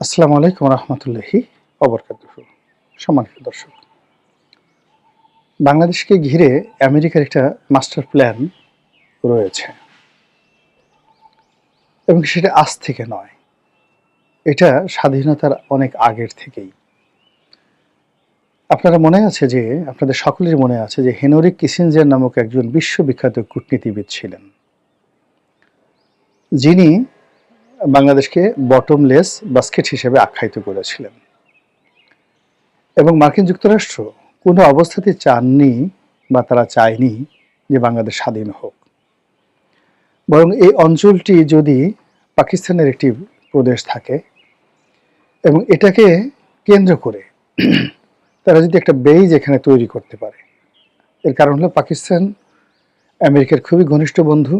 আসসালামু আলাইকুম রহমতুল্লাহি ওবরকাতুহু। সম্মানিত দর্শক, বাংলাদেশকে ঘিরে আমেরিকার একটা মাস্টার প্ল্যান রয়েছে এবং সেটা আজ থেকে নয়, এটা স্বাধীনতার অনেক আগের থেকেই। আপনাদের সকলের মনে আছে যে হেনরি কিসিঞ্জার নামক একজন বিশ্ববিখ্যাত কূটনীতিবিদ ছিলেন, যিনি বাংলাদেশকে বটমলেস বাস্কেট হিসেবে আখ্যায়িত করেছিলেন এবং মার্কিন যুক্তরাষ্ট্র কোনো অবস্থাতেই চাননি বা তারা চায়নি যে বাংলাদেশ স্বাধীন হোক। বরং এই অঞ্চলটি যদি পাকিস্তানের একটি প্রদেশ থাকে এবং এটাকে কেন্দ্র করে তারা যদি একটা বেইজ এখানে তৈরি করতে পারে, এর কারণ হলো পাকিস্তান আমেরিকার খুবই ঘনিষ্ঠ বন্ধু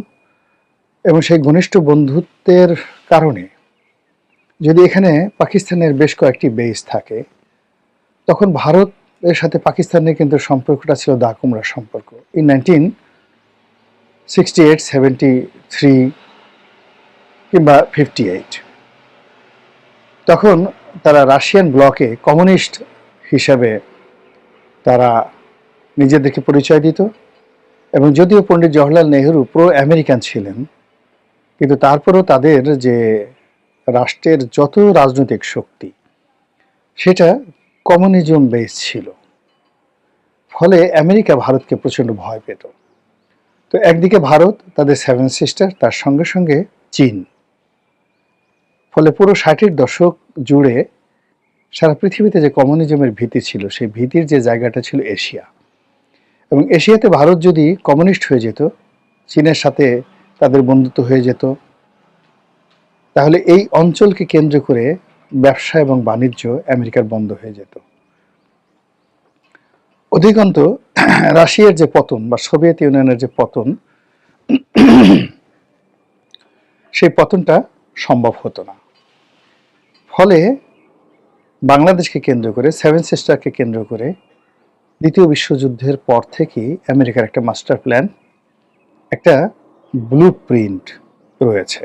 এবং সেই ঘনিষ্ঠ বন্ধুত্বের কারণে যদি এখানে পাকিস্তানের বেশ কয়েকটি বেইজ থাকে, তখন ভারতের সাথে পাকিস্তানের কিন্তু সম্পর্কটা ছিল দা কুমড়ার সম্পর্ক। ইন 1968, 73 কিংবা 58, তখন তারা রাশিয়ান ব্লকে কমিউনিস্ট হিসাবে তারা নিজেদেরকে পরিচয় দিত এবং যদিও পণ্ডিত জওহরলাল নেহরু প্রো আমেরিকান ছিলেন, কিন্তু তারপরেও তাদের যে রাষ্ট্রের যত রাজনৈতিক শক্তি সেটা কমিউনিজম বেস ছিল। ফলে আমেরিকা ভারতকে প্রচণ্ড ভয় পেত। তো একদিকে ভারত, তাদের সেভেন সিস্টার, তার সঙ্গে সঙ্গে চীন। ফলে পুরো 60-এর দশক জুড়ে সারা পৃথিবীতে যে কমিউনিজমের ভীতি ছিল, সেই ভীতির যে জায়গাটা ছিল এশিয়া, এবং এশিয়াতে ভারত যদি কমিউনিস্ট হয়ে যেত, চীনের সাথে তাদের বন্ধুত্ব হয়ে যেত, তাহলে এই অঞ্চলকে কেন্দ্র করে ব্যবসা এবং বাণিজ্য আমেরিকার বন্ধ হয়ে যেত। অধিকন্ত রাশিয়ার যে পতন বা সোভিয়েত ইউনিয়নের যে পতন, সেই পতনটা সম্ভব হতো না। ফলে বাংলাদেশকে কেন্দ্র করে, সেভেন সিস্টারকে কেন্দ্র করে দ্বিতীয় বিশ্বযুদ্ধের পর থেকেই আমেরিকার একটা মাস্টার প্ল্যান, একটা ব্লু প্রিন্ট রয়েছে।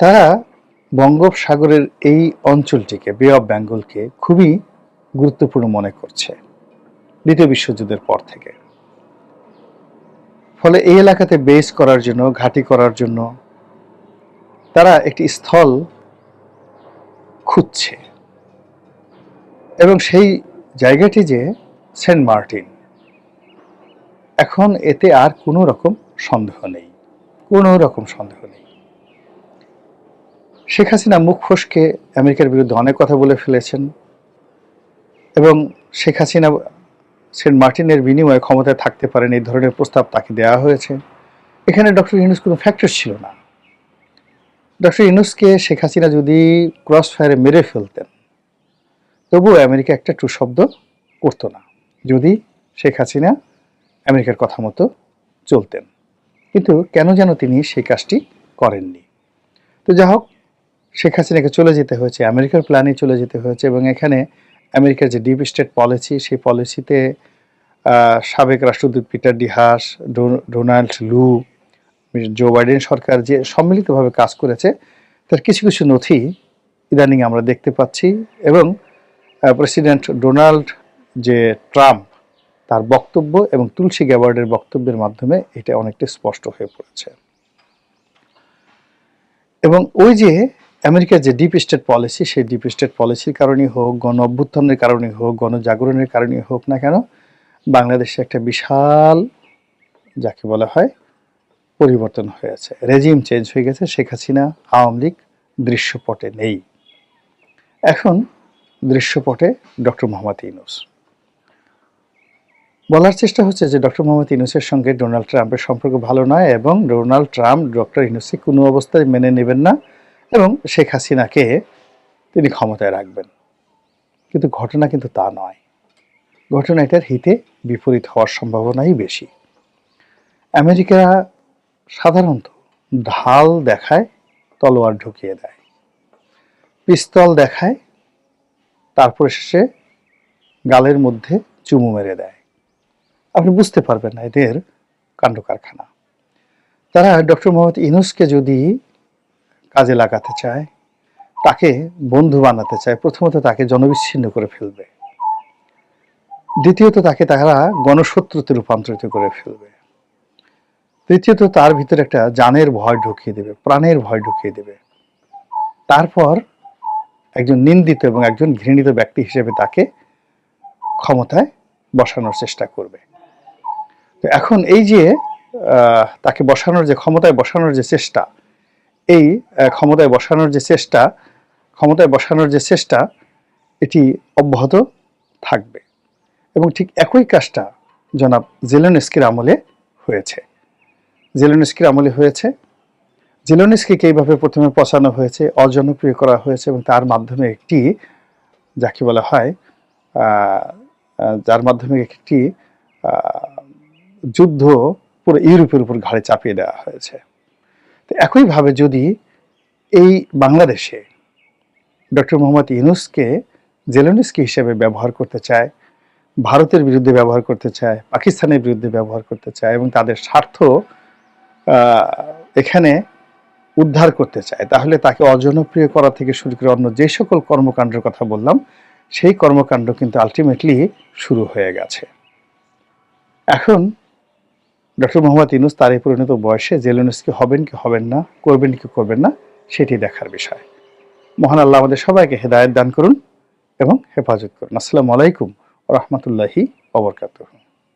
তারা বঙ্গোপসাগরের এই অঞ্চলটিকে, বে অফ বেঙ্গলকে খুবই গুরুত্বপূর্ণ মনে করছে দ্বিতীয় বিশ্বযুদ্ধের পর থেকে। ফলে এই এলাকাতে বেস করার জন্য, ঘাঁটি করার জন্য তারা একটি স্থল খুঁজছে এবং সেই জায়গাটি যে সেন্ট মার্টিন। এখন এতে আর কোনো রকম সন্দেহ নেই, কোনো রকম সন্দেহ নেই। শেখ হাসিনা মুখ ফসকে আমেরিকার বিরুদ্ধে অনেক কথা বলে ফেলেছেন এবং শেখ হাসিনা সেন্ট মার্টিনের বিনিময়ে ক্ষমতায় থাকতে পারেন, এই ধরনের প্রস্তাব তাকে দেওয়া হয়েছে। এখানে ডক্টর ইউনূস কোনো ফ্যাক্টর ছিল না। ডক্টর ইউনূসকে শেখ হাসিনা যদি ক্রস ফায়ারে মেরে ফেলতেন, তবুও আমেরিকা একটা টু শব্দ করতো না, যদি শেখ হাসিনা আমেরিকার কথা মতো চলতেন। কিন্তু কেন যেন তিনি সেই কাজটি করেননি। তো যা হোক, শেখ হাসিনাকে চলে যেতে হয়েছে, আমেরিকার প্ল্যানে চলে যেতে হয়েছে এবং এখানে আমেরিকার যে ডিপ স্টেট পলিসি, সেই পলিসিতে সাবেক রাষ্ট্রদূত পিটার ডি হাস, ডোনাল্ড লু, জো বাইডেন সরকার যে সম্মিলিতভাবে কাজ করেছে, তার কিছু কিছু নথি ইদানিং আমরা দেখতে পাচ্ছি এবং প্রেসিডেন্ট ডোনাল্ড যে ট্রাম্প, তার বক্তব্য এবং তুলসী গ্যাবার্ডের বক্তব্যের মাধ্যমে এটা অনেকটা স্পষ্ট হয়ে পড়েছে। এবং ওই যে আমেরিকার যে ডিপ স্টেট পলিসি, সেই ডিপ স্টেট পলিসির কারণেই হোক, গণ অভ্যুত্থানের কারণেই হোক, গণজাগরণের কারণেই হোক না কেন, বাংলাদেশে একটা বিশাল, যাকে বলা হয়, পরিবর্তন হয়েছে, রেজিম চেঞ্জ হয়ে গেছে। শেখ হাসিনা, আওয়ামী লীগ দৃশ্যপটে নেই। এখন দৃশ্যপটে ডক্টর মোহাম্মদ ইউনূস। বলার চেষ্টা হচ্ছে যে ডক্টর মোহাম্মদ ইউনূসের সঙ্গে ডোনাল্ড ট্রাম্পের সম্পর্ক ভালো নয় এবং ডোনাল্ড ট্রাম্প ডক্টর ইউনূসকে কোনো অবস্থায় মেনে নেবেন না এবং শেখ হাসিনাকে তিনি ক্ষমতায় রাখবেন। কিন্তু ঘটনা কিন্তু তা নয়। ঘটনা এটার হিতে বিপরীত হওয়ার সম্ভাবনাই বেশি। আমেরিকা সাধারণত ঢাল দেখায়, তলোয়ার ঢুকিয়ে দেয়, পিস্তল দেখায়, তারপরে শেষে গালের মধ্যে চুমু মেরে দেয়। আপনি বুঝতে পারবেন না এদের কাণ্ড কারখানা। তারা ডক্টর মোহাম্মদ ইউনূসকে যদি কাজে লাগাতে চায়, তাকে বন্ধু বানাতে চায়, প্রথমত তাকে জনবিচ্ছিন্ন করে ফেলবে, দ্বিতীয়ত তারা গণশত্রুতে রূপান্তরিত করে ফেলবে, তৃতীয়ত তার ভিতরে একটা জানের ভয় ঢুকিয়ে দেবে, প্রাণের ভয় ঢুকিয়ে দেবে, তারপর একজন নিন্দিত এবং একজন ঘৃণিত ব্যক্তি হিসেবে তাকে ক্ষমতায় বসানোর চেষ্টা করবে। তো এখন এই যে তাকে বসানোর যে ক্ষমতায় বসানোর যে চেষ্টা, এই ক্ষমতায় বসানোর যে চেষ্টা এটি অব্যাহত থাকবে। এবং ঠিক একই কাজটা জনাব জেলেনস্কির আমলে হয়েছে। জেলেনস্কিকে এইভাবে প্রথমে পচানো হয়েছে, অজনপ্রিয় করা হয়েছে এবং তার মাধ্যমে একটি যাকে বলা হয় যার মাধ্যমে একটি যুদ্ধ পুরো ইউরোপের উপর ঘাড়ে চাপিয়ে দেওয়া হয়েছে। তো একইভাবে যদি এই বাংলাদেশে ডক্টর মোহাম্মদ ইউনূসকে জেলেনস্কি হিসেবে ব্যবহার করতে চায়, ভারতের বিরুদ্ধে ব্যবহার করতে চায়, পাকিস্তানের বিরুদ্ধে ব্যবহার করতে চায় এবং তাদের স্বার্থ এখানে উদ্ধার করতে চায়, তাহলে তাকে অজনপ্রিয় করা থেকে শুরু করে অন্য যে সকল কর্মকাণ্ডের কথা বললাম সেই কর্মকাণ্ড কিন্তু আলটিমেটলি শুরু হয়ে গেছে। এখন ডক্টর মোহাম্মদ ইউনূস তার এই পরিণত বয়সে জেলেনস্কি হবেন কি হবেন না, করবেন কি করবেন না, সেটি দেখার বিষয়। মহান আল্লাহ আমাদের সবাইকে হেদায়েত দান করুন এবং হেফাজত করুন। আসসালামু আলাইকুম ওয়া রাহমাতুল্লাহি ওয়া বারাকাতুহু।